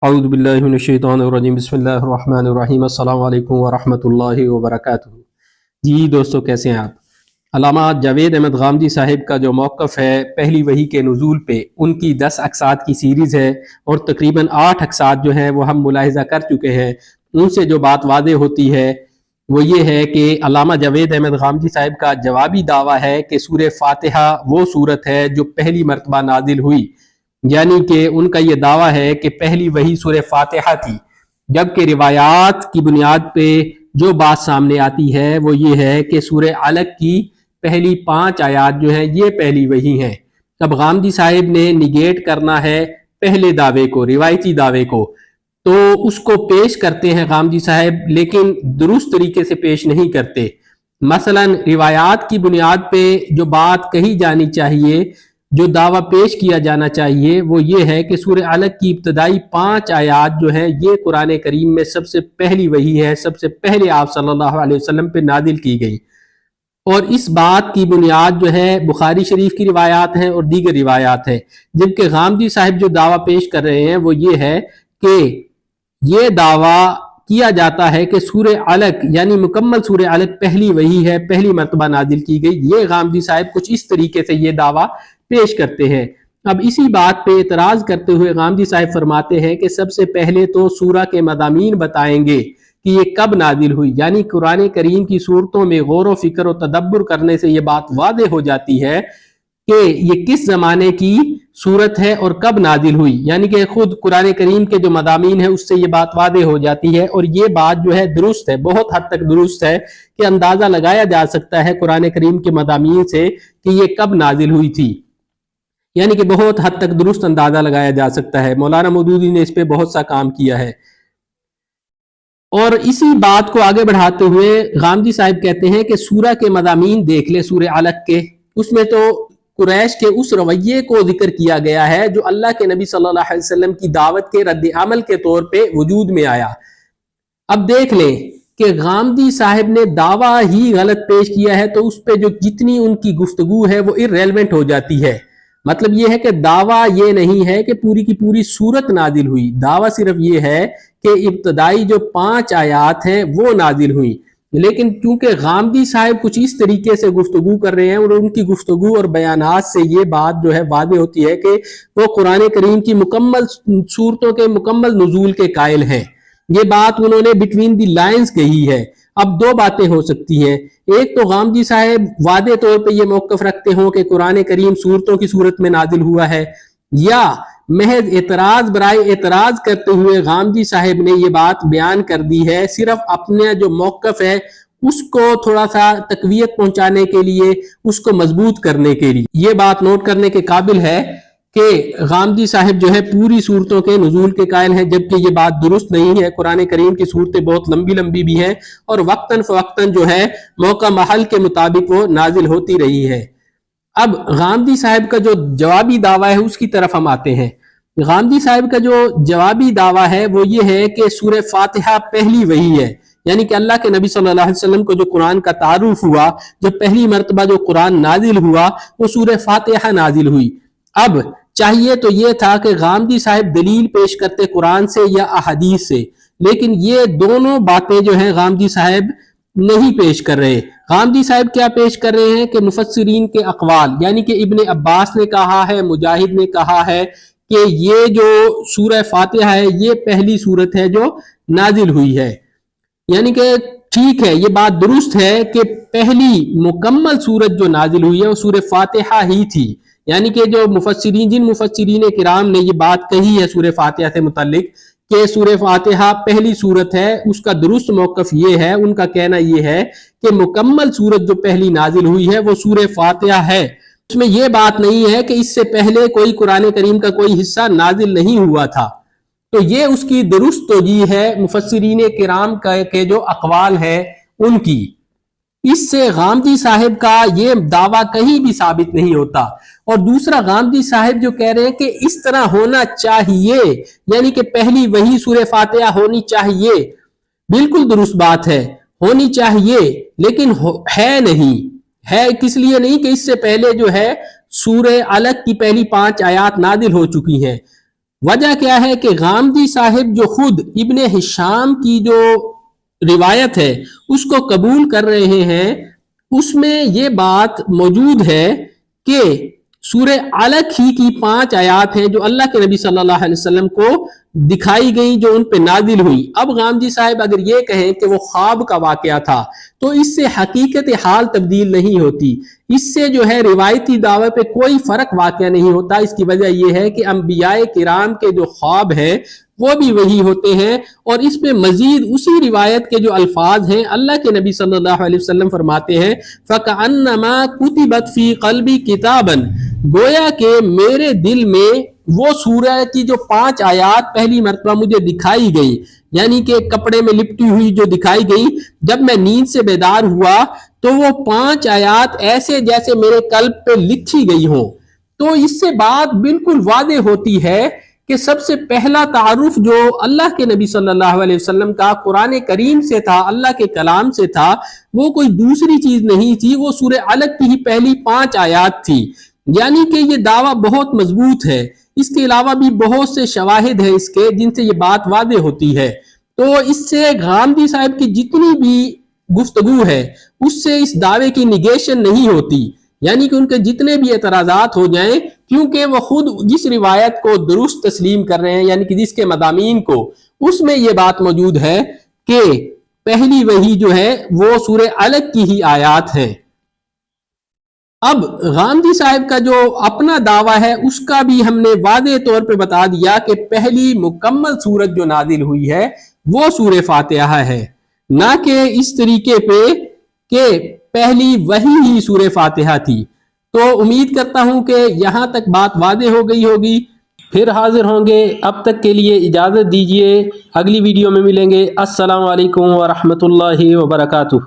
اعوذ باللہ من الشیطان الرجیم بسم اللہ الرحمن الرحیم السلام علیکم ورحمۃ اللہ وبرکاتہ۔ جی دوستو، کیسے ہیں آپ؟ علامہ جاوید احمد غامدی صاحب کا جو موقف ہے پہلی وحی کے نزول پہ، ان کی 10 اقساط کی سیریز ہے اور تقریباً 8 اقساط جو ہیں وہ ہم ملاحظہ کر چکے ہیں۔ ان سے جو بات واضح ہوتی ہے وہ یہ ہے کہ علامہ جاوید احمد غامدی صاحب کا جوابی دعویٰ ہے کہ سورہ فاتحہ وہ سورت ہے جو پہلی مرتبہ نازل ہوئی، یعنی کہ ان کا یہ دعویٰ ہے کہ پہلی وحی سورہ فاتحہ تھی، جبکہ روایات کی بنیاد پہ جو بات سامنے آتی ہے وہ یہ ہے کہ سورہ علق کی پہلی 5 آیات جو ہیں یہ پہلی وحی ہیں۔ اب غامدی صاحب نے نیگیٹ کرنا ہے پہلے دعوے کو، روایتی دعوے کو، تو اس کو پیش کرتے ہیں غامدی صاحب، لیکن درست طریقے سے پیش نہیں کرتے۔ مثلا روایات کی بنیاد پہ جو بات کہی جانی چاہیے، جو دعویٰ پیش کیا جانا چاہیے وہ یہ ہے کہ سورہ علق کی ابتدائی 5 آیات جو ہیں یہ قرآن کریم میں سب سے پہلی وحی ہے، سب سے پہلے آپ صلی اللہ علیہ وسلم پہ نازل کی گئی، اور اس بات کی بنیاد جو ہے بخاری شریف کی روایات ہیں اور دیگر روایات ہیں۔ جبکہ غامدی صاحب جو دعویٰ پیش کر رہے ہیں وہ یہ ہے کہ یہ دعویٰ کیا جاتا ہے کہ سورہ علق یعنی مکمل سورہ علق پہلی وحی ہے، پہلی مرتبہ نازل کی گئی۔ یہ غامدی صاحب کچھ اس طریقے سے یہ دعویٰ پیش کرتے ہیں۔ اب اسی بات پہ اعتراض کرتے ہوئے غامدی صاحب فرماتے ہیں کہ سب سے پہلے تو سورہ کے مضامین بتائیں گے کہ یہ کب نازل ہوئی، یعنی قرآن کریم کی صورتوں میں غور و فکر و تدبر کرنے سے یہ بات واضح ہو جاتی ہے کہ یہ کس زمانے کی صورت ہے اور کب نازل ہوئی، یعنی کہ خود قرآن کریم کے جو مضامین ہیں اس سے یہ بات واضح ہو جاتی ہے، اور یہ بات جو ہے درست ہے، بہت حد تک درست ہے کہ اندازہ لگایا جا سکتا ہے قرآن کریم کے مضامین سے کہ یہ کب نازل ہوئی تھی، یعنی کہ بہت حد تک درست اندازہ لگایا جا سکتا ہے۔ مولانا مودودی نے اس پہ بہت سا کام کیا ہے۔ اور اسی بات کو آگے بڑھاتے ہوئے غامدی صاحب کہتے ہیں کہ سورہ کے مضامین دیکھ لے، سورہ علق کے، اس میں تو قریش کے اس رویے کو ذکر کیا گیا ہے جو اللہ کے نبی صلی اللہ علیہ وسلم کی دعوت کے رد عمل کے طور پہ وجود میں آیا۔ اب دیکھ لیں کہ غامدی صاحب نے دعویٰ ہی غلط پیش کیا ہے تو اس پہ جو جتنی ان کی گفتگو ہے وہ irrelevant ہو جاتی ہے۔ مطلب یہ ہے کہ دعویٰ یہ نہیں ہے کہ پوری کی پوری سورت نازل ہوئی، دعویٰ صرف یہ ہے کہ ابتدائی جو 5 آیات ہیں وہ نازل ہوئی، لیکن چونکہ غامدی صاحب کچھ اس طریقے سے گفتگو کر رہے ہیں اور ان کی گفتگو اور بیانات سے یہ بات جو ہے واضح ہوتی ہے کہ وہ قرآن کریم کی مکمل صورتوں کے مکمل نزول کے قائل ہیں۔ یہ بات انہوں نے بٹوین دی لائنز کہی ہے۔ اب 2 باتیں ہو سکتی ہیں، ایک تو غامدی صاحب واضح طور پہ یہ موقف رکھتے ہوں کہ قرآن کریم صورتوں کی صورت میں نازل ہوا ہے، یا محض اعتراض برائے اعتراض کرتے ہوئے غامدی صاحب نے یہ بات بیان کر دی ہے، صرف اپنا جو موقف ہے اس کو تھوڑا سا تقویت پہنچانے کے لیے، اس کو مضبوط کرنے کے لیے۔ یہ بات نوٹ کرنے کے قابل ہے کہ غامدی صاحب جو ہے پوری صورتوں کے نزول کے قائل ہیں، جبکہ یہ بات درست نہیں ہے۔ قرآن کریم کی صورتیں بہت لمبی لمبی بھی ہیں اور وقتاً فوقتاً جو ہے موقع محل کے مطابق وہ نازل ہوتی رہی ہے۔ اب غامدی صاحب کا جو جوابی دعویٰ ہے اس کی طرف ہم آتے ہیں۔ غامدی صاحب کا جو جوابی دعویٰ ہے وہ یہ ہے کہ سورہ فاتحہ پہلی وحی ہے، یعنی کہ اللہ کے نبی صلی اللہ علیہ وسلم کو جو قرآن کا تعارف ہوا، جو پہلی مرتبہ جو قرآن نازل ہوا وہ سورہ فاتحہ نازل ہوئی۔ اب چاہیے تو یہ تھا کہ غامدی صاحب دلیل پیش کرتے قرآن سے یا احادیث سے، لیکن یہ دونوں باتیں جو ہیں غامدی صاحب نہیں پیش کر رہے۔ غامدی صاحب کیا پیش کر رہے ہیں کہ مفسرین کے اقوال، یعنی کہ ابن عباس نے کہا ہے، مجاہد نے کہا ہے کہ یہ جو سورہ فاتحہ ہے یہ پہلی سورت ہے جو نازل ہوئی ہے، یعنی کہ ٹھیک ہے، یہ بات درست ہے کہ پہلی مکمل سورت جو نازل ہوئی ہے وہ سورہ فاتحہ ہی تھی، یعنی کہ جو جن مفسرین کرام نے یہ بات کہی ہے سورہ فاتحہ سے متعلق کہ سورہ فاتحہ پہلی سورت ہے، اس کا درست موقف یہ ہے، ان کا کہنا یہ ہے کہ مکمل سورت جو پہلی نازل ہوئی ہے وہ سورہ فاتحہ ہے۔ اس میں یہ بات نہیں ہے کہ اس سے پہلے کوئی قرآن کریم کا کوئی حصہ نازل نہیں ہوا تھا۔ تو یہ اس کی درست توجیہ ہے مفسرین کرام کے جو اقوال ہے ان کی۔ اس سے غامدی صاحب کا یہ دعویٰ کہیں بھی ثابت نہیں ہوتا۔ اور دوسرا، غامدی صاحب جو کہہ رہے ہیں کہ اس طرح ہونا چاہیے، یعنی کہ پہلی وحی سورہ فاتحہ ہونی چاہیے، بالکل درست بات ہے، ہونی چاہیے، لیکن ہے نہیں۔ ہے کس لیے نہیں کہ اس سے پہلے جو ہے سورہ علق کی پہلی 5 آیات نازل ہو چکی ہیں۔ وجہ کیا ہے کہ غامدی صاحب جو خود ابن ہشام کی جو روایت ہے اس کو قبول کر رہے ہیں، اس میں یہ بات موجود ہے کہ سورہ علق ہی کی 5 آیات ہیں جو اللہ کے نبی صلی اللہ علیہ وسلم کو دکھائی گئیں، جو ان پہ نازل ہوئی۔ اب غامدی صاحب اگر یہ کہیں کہ وہ خواب کا واقعہ تھا تو اس سے حقیقت حال تبدیل نہیں ہوتی، اس سے جو ہے روایتی دعوے پہ کوئی فرق واقع نہیں ہوتا۔ اس کی وجہ یہ ہے کہ انبیاء کرام کے جو خواب ہیں وہ بھی وہی ہوتے ہیں، اور اس میں مزید اسی روایت کے جو الفاظ ہیں، اللہ کے نبی صلی اللہ علیہ وسلم فرماتے ہیں فَكَأَنَّمَا كُتِبَتْ فِي قَلْبِ كِتَابًا، گویا کہ میرے دل میں وہ سورہ کی جو 5 آیات پہلی مرتبہ مجھے دکھائی گئی، یعنی کہ کپڑے میں لپٹی ہوئی جو دکھائی گئی، جب میں نیند سے بیدار ہوا تو وہ 5 آیات ایسے جیسے میرے قلب پہ لکھی گئی ہوں۔ تو اس سے بات بالکل واضح ہوتی ہے کہ سب سے پہلا تعارف جو اللہ کے نبی صلی اللہ علیہ وسلم کا قرآن کریم سے تھا، اللہ کے کلام سے تھا، وہ کوئی دوسری چیز نہیں تھی، وہ سورہ علق کی ہی پہلی 5 آیات تھی۔ یعنی کہ یہ دعویٰ بہت مضبوط ہے، اس کے علاوہ بھی بہت سے شواہد ہیں اس کے جن سے یہ بات واضح ہوتی ہے۔ تو اس سے غامدی صاحب کی جتنی بھی گفتگو ہے اس سے اس دعوے کی نیگیشن نہیں ہوتی، یعنی کہ ان کے جتنے بھی اعتراضات ہو جائیں، کیونکہ وہ خود جس روایت کو درست تسلیم کر رہے ہیں، یعنی کہ جس کے مضامین کو، اس میں یہ بات موجود ہے کہ پہلی وحی جو ہے وہ سورہ علق کی ہی آیات ہیں۔ اب غامدی صاحب کا جو اپنا دعویٰ ہے اس کا بھی ہم نے واضح طور پہ بتا دیا کہ پہلی مکمل سورت جو نازل ہوئی ہے وہ سورہ فاتحہ ہے، نہ کہ اس طریقے پہ کہ پہلی وحی ہی سورہ فاتحہ تھی۔ تو امید کرتا ہوں کہ یہاں تک بات واضح ہو گئی ہوگی، پھر حاضر ہوں گے، اب تک کے لیے اجازت دیجیے، اگلی ویڈیو میں ملیں گے۔ السلام علیکم ورحمۃ اللہ وبرکاتہ۔